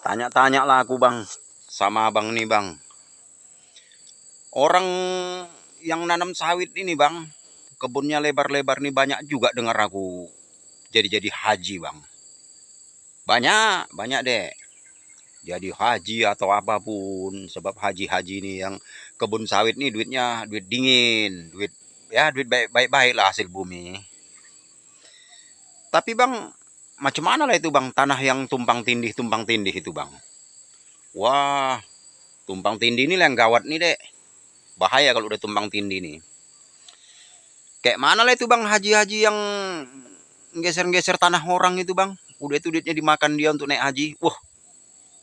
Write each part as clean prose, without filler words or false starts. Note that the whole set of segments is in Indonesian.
Tanya-tanya lah aku bang, sama abang nih bang. Orang yang nanam sawit ini bang, kebunnya lebar-lebar nih banyak juga dengar aku jadi haji bang. Banyak deh. Jadi haji atau apapun, sebab haji-haji ini yang kebun sawit nih duitnya duit dingin, duit baik-baik lah hasil bumi. Tapi bang, macam mana lah itu bang tanah yang tumpang tindih itu bang? Wah, tumpang tindih ini lah yang gawat nih dek. Bahaya kalau udah tumpang tindih nih. Kayak mana lah itu bang haji-haji yang geser-geser tanah orang itu bang. Udah itu duitnya dimakan dia untuk naik haji. Wah,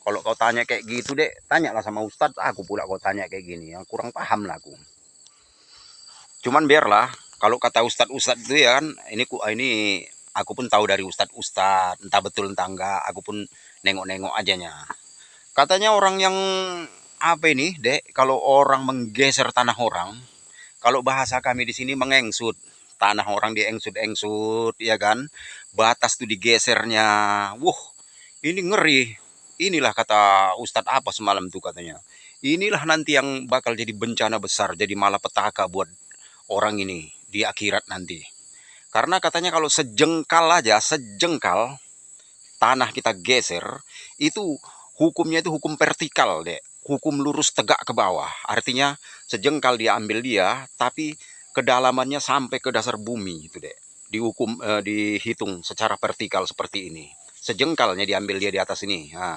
kalau kau tanya kayak gitu dek, tanyalah sama ustadz. Aku pula kau tanya kayak gini, yang kurang paham lah aku. Cuman biarlah, kalau kata ustadz-ustadz itu ya kan, ini aku pun tahu dari ustadz-ustadz, entah betul entah enggak, aku pun nengok-nengok ajanya. Katanya orang yang apa ini, dek, kalau orang menggeser tanah orang, kalau bahasa kami di sini mengengsut, tanah orang diengsut-engsut, ya kan? Batas tuh digesernya. Wuh, ini ngeri. Inilah kata Ustadz apa semalam tuh katanya. Inilah nanti yang bakal jadi bencana besar, jadi malapetaka buat orang ini di akhirat nanti. Karena katanya kalau sejengkal aja, sejengkal tanah kita geser, itu hukumnya itu hukum vertikal, dek. Hukum lurus tegak ke bawah. Artinya sejengkal dia ambil dia, tapi kedalamannya sampai ke dasar bumi itu, dek. Dihitung secara vertikal seperti ini. Sejengkalnya diambil dia di atas ini. Nah,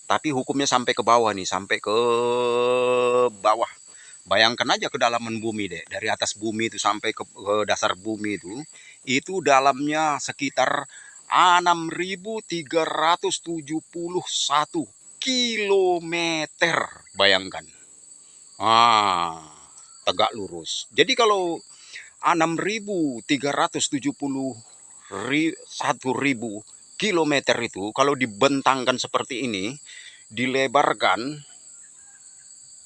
tapi hukumnya sampai ke bawah nih, sampai ke bawah. Bayangkan aja kedalaman bumi, dek. Dari atas bumi itu sampai ke dasar bumi itu dalamnya sekitar 6.371 kilometer. Bayangkan. Tegak lurus. Jadi kalau 6.371 kilometer itu kalau dibentangkan seperti ini, dilebarkan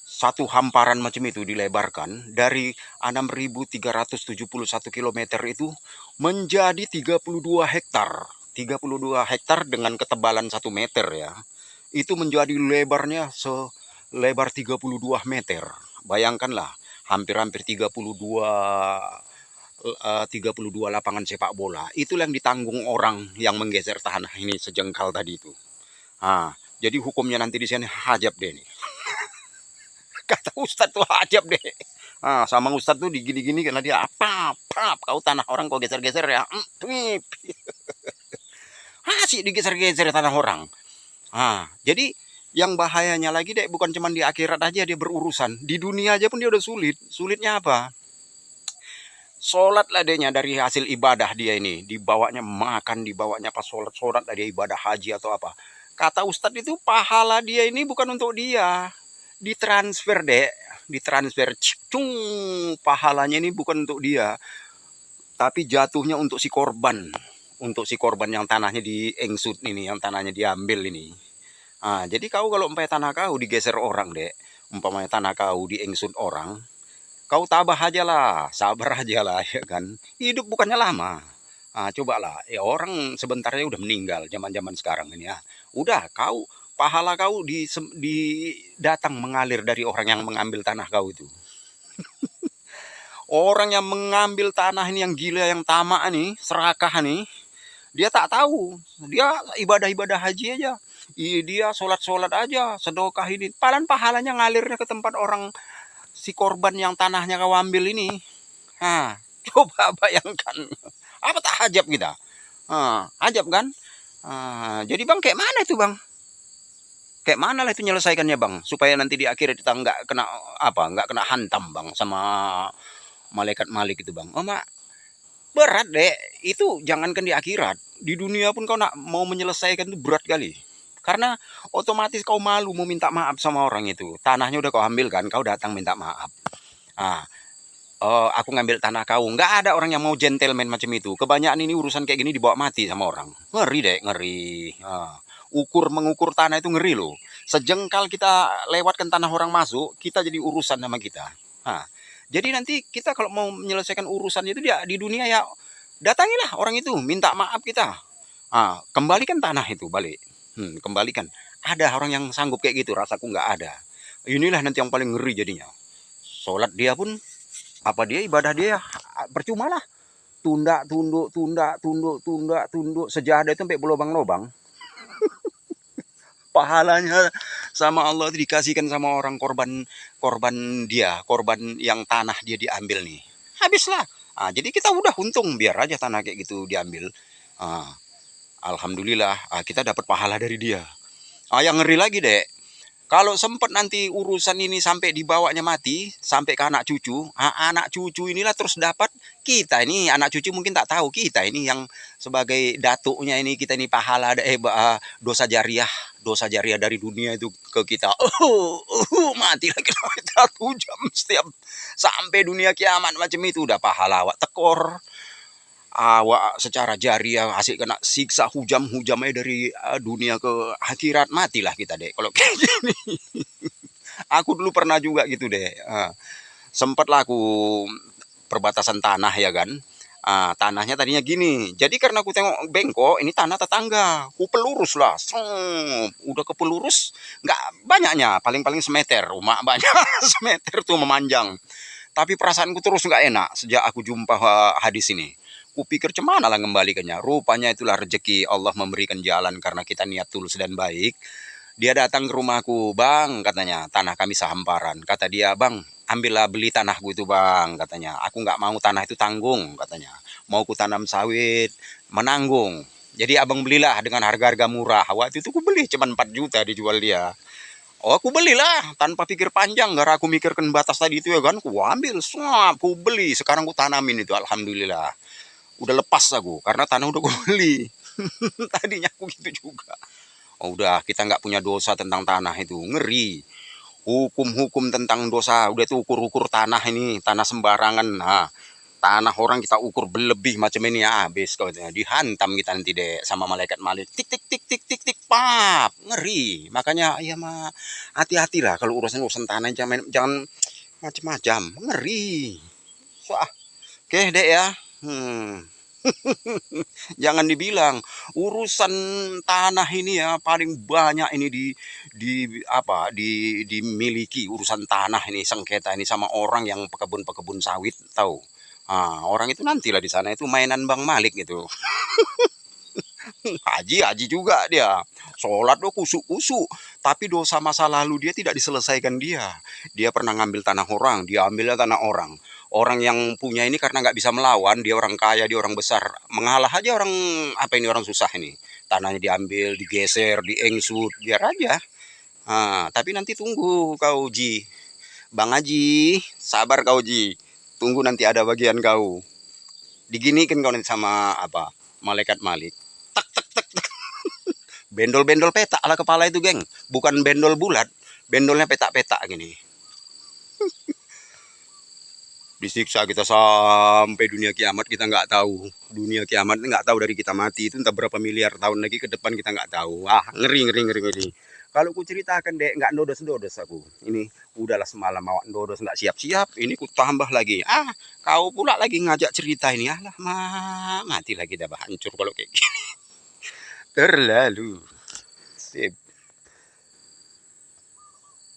satu hamparan macam itu, dilebarkan dari 6.371 kilometer itu menjadi 32 hektar. 32 hektar dengan ketebalan 1 meter ya. Itu menjadi lebarnya selebar 32 meter. Bayangkanlah, hampir-hampir 32 lapangan sepak bola. Itulah yang ditanggung orang yang menggeser tanah ini sejengkal tadi itu. Jadi hukumnya nanti di sini hajab deh nih. Kata Ustadz tuh hajab deh. Sama Ustadz tuh digini-gini karena dia apa kau tanah orang kau geser-geser ya. Asik digeser-geser tanah orang. Jadi yang bahayanya lagi deh bukan cuma di akhirat aja dia berurusan, di dunia aja pun dia udah sulit. Sulitnya apa? Sholat lah dia dari hasil ibadah dia ini, dibawanya makan, dibawanya pas sholat lah dia ibadah haji atau apa. Kata Ustadz itu pahala dia ini bukan untuk dia, ditransfer deh, ditransfer, cung, pahalanya ini bukan untuk dia, tapi jatuhnya untuk si korban, yang tanahnya diengsut ini, yang tanahnya diambil ini. Jadi kau kalau umpamanya tanah kau digeser orang dek, umpamanya tanah kau diengsut orang, kau tabah aja lah, sabar aja lah ya kan. Hidup bukannya lama. Cobalah, ya orang sebentarnya udah meninggal zaman-zaman sekarang ini ya. Udah kau pahala kau datang mengalir dari orang yang mengambil tanah kau itu. Orang yang mengambil tanah ini yang gila, yang tamak nih, serakah nih, dia tak tahu. Dia ibadah-ibadah haji aja. Dia sholat-sholat aja, sedekah ini. Pahalanya ngalirnya ke tempat orang si korban yang tanahnya kau ambil ini. Coba bayangkan. Apa tak hajab kita? Hajab kan? Jadi bang kayak mana itu bang? Kayak mana lah itu nyelesaikannya bang? Supaya nanti di akhir kita nggak kena hantam bang sama malaikat Malik itu bang. Mak, berat deh. Itu jangankan di akhirat, di dunia pun kau nak mau menyelesaikan itu berat kali. Karena otomatis kau malu mau minta maaf sama orang itu. Tanahnya udah kau ambil kan, kau datang minta maaf. Aku ngambil tanah kau. Nggak ada orang yang mau gentleman macam itu. Kebanyakan ini urusan kayak gini dibawa mati sama orang. Ngeri deh, ngeri. Mengukur tanah itu ngeri loh. Sejengkal kita lewatkan tanah orang masuk, kita jadi urusan sama kita. Jadi nanti kita kalau mau menyelesaikan urusan itu dia di dunia ya, datangilah orang itu, minta maaf kita. Kembalikan tanah itu balik. Kembalikan. Ada orang yang sanggup kayak gitu, rasaku nggak ada. Inilah nanti yang paling ngeri jadinya. Sholat dia pun, apa dia ibadah dia percuma lah. Tunda, tunduk, tunda, tunduk, tunda, tunduk. Sejadah itu sampai berlobang-lobang. Pahalanya sama Allah itu dikasihkan sama orang korban, korban dia, korban yang tanah dia diambil nih. Habislah. Jadi kita udah untung, biar aja tanah kayak gitu diambil. Ah, Alhamdulillah, kita dapat pahala dari dia. Yang ngeri lagi dek, kalau sempat nanti urusan ini sampai dibawanya mati, sampai ke anak cucu, anak cucu inilah terus dapat, kita ini anak cucu mungkin tak tahu, kita ini yang sebagai datuknya ini, kita ini pahala, dosa jariah dari dunia itu ke kita. Mati lagi 1 jam setiap sampai dunia kiamat macam itu, udah pahala awak tekor, awak secara jariah asik kena siksa hujam-hujamnya dari dunia ke akhirat, matilah kita deh kalau kayak gini. Aku dulu pernah juga gitu deh. Sempat lah aku perbatasan tanah ya kan. Tanahnya tadinya gini. Jadi karena aku tengok bengkok, ini tanah tetangga. Aku pelurus lah. Udah ke pelurus, nggak banyaknya. Paling-paling semeter. Rumah banyak semeter tuh memanjang. Tapi perasaanku terus nggak enak sejak aku jumpa hadis ini. Kupikir cemana lah ngembalikannya. Rupanya itulah rezeki Allah memberikan jalan karena kita niat tulus dan baik. Dia datang ke rumahku, bang, katanya, tanah kami sehamparan. Kata dia, bang, ambillah beli tanahku itu, bang, katanya. Aku nggak mau tanah itu tanggung, katanya. Mau ku tanam sawit, menanggung. Jadi abang belilah dengan harga-harga murah. Waktu itu aku beli cuma 4 juta dijual dia. Oh, aku belilah tanpa pikir panjang, gara aku mikirkan batas tadi itu ya kan. Aku ambil, semua aku beli. Sekarang aku tanamin itu, alhamdulillah. Udah lepas aku, karena tanah udah aku beli. Tadinya aku gitu juga. Oh, udah kita nggak punya dosa tentang tanah itu, ngeri. Hukum-hukum tentang dosa udah itu, ukur-ukur tanah ini, tanah sembarangan. Tanah orang kita ukur berlebih macam ini, habis kau dihantam kita nanti deh sama malaikat malik, tik tik tik tik tik tik, pap, ngeri. Makanya ya mah hati-hatilah kalau urusan tanah, jangan macam-macam, ngeri. Wah, oke deh ya. Jangan dibilang urusan tanah ini ya paling banyak ini dimiliki urusan tanah ini, sengketa ini sama orang yang pekebun-pekebun sawit, tahu. Orang itu nantilah di sana itu mainan Bang Malik gitu. Haji juga dia. Sholat tuh kusuk-kusuk, tapi dosa masa lalu dia tidak diselesaikan dia. Dia pernah ngambil tanah orang, dia ambilnya tanah orang. Orang yang punya ini karena nggak bisa melawan, dia orang kaya, dia orang besar, mengalah aja orang, apa ini, orang susah ini. Tanahnya diambil, digeser, diengsut, biar aja. Tapi nanti tunggu kau Ji. Bang Haji, sabar kau Ji. Tunggu nanti ada bagian kau. Diginikan kau nanti sama apa? Malaikat Malik. Bendol-bendol petak ala kepala itu, geng. Bukan bendol bulat, bendolnya petak-petak gini. Disiksa kita sampai dunia kiamat, kita nggak tahu. Dunia kiamat nggak tahu, dari kita mati itu entah berapa miliar tahun lagi ke depan, kita nggak tahu. Ngeri, ngeri, ngeri, ngeri. Kalau ku ceritakan dek, nggak ndodos-ndodos aku. Ini udahlah semalam awak ndodos nggak siap-siap. Ini ku tambah lagi. Kau pula lagi ngajak cerita ini. Alah, mati lagi dah, hancur kalau kayak gini. Terlalu. Sip.